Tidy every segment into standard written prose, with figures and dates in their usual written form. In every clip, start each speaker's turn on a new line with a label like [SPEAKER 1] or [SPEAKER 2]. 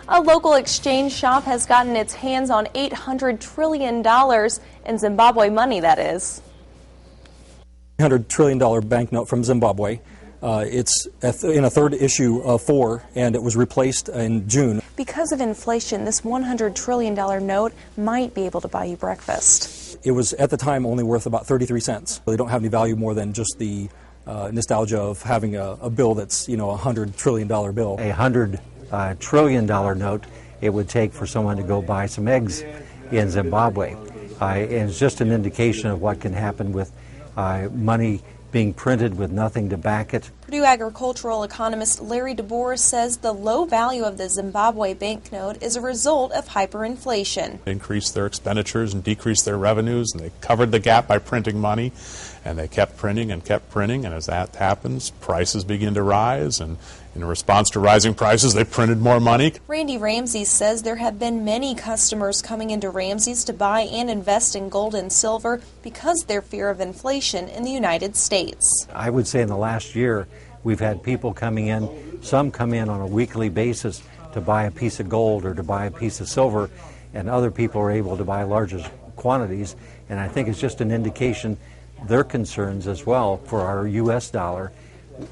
[SPEAKER 1] A local exchange shop has gotten its hands on $800 trillion in Zimbabwe money, that is.
[SPEAKER 2] $100 trillion banknote from Zimbabwe. It's in a third issue of 4, and it was replaced in June.
[SPEAKER 1] Because of inflation, this $100 trillion note might be able to buy you breakfast.
[SPEAKER 2] It was at the time only worth about 33 cents. They don't have any value more than just the nostalgia of having a bill that's, a $100 trillion bill.
[SPEAKER 3] A $100 trillion note it would take for someone to go buy some eggs in Zimbabwe. And it's just an indication of what can happen with money being printed with nothing to back it.
[SPEAKER 1] Purdue agricultural economist Larry DeBoer says the low value of the Zimbabwe banknote is a result of hyperinflation.
[SPEAKER 4] They increased their expenditures and decreased their revenues, and they covered the gap by printing money, and they kept printing, and as that happens, prices begin to rise, and in response to rising prices, they printed more money.
[SPEAKER 1] Randy Ramsey says there have been many customers coming into Ramsey's to buy and invest in gold and silver because of their fear of inflation in the United States.
[SPEAKER 3] I would say in the last year, we've had people coming in, some come in on a weekly basis to buy a piece of gold or to buy a piece of silver, and other people are able to buy larger quantities, and I think it's just an indication their concerns as well for our U.S. dollar,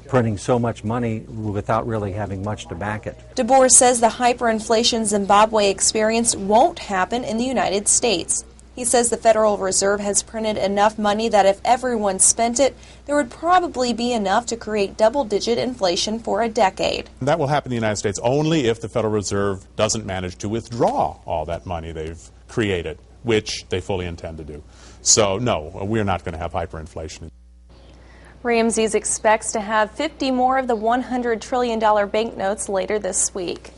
[SPEAKER 3] printing so much money without really having much to back it.
[SPEAKER 1] DeBoer says the hyperinflation Zimbabwe experienced won't happen in the United States. He says the Federal Reserve has printed enough money that if everyone spent it, there would probably be enough to create double-digit inflation for a decade.
[SPEAKER 4] That will happen in the United States only if the Federal Reserve doesn't manage to withdraw all that money they've created, which they fully intend to do. So, no, we're not going to have hyperinflation.
[SPEAKER 1] Ramsey's expects to have 50 more of the $100 trillion banknotes later this week.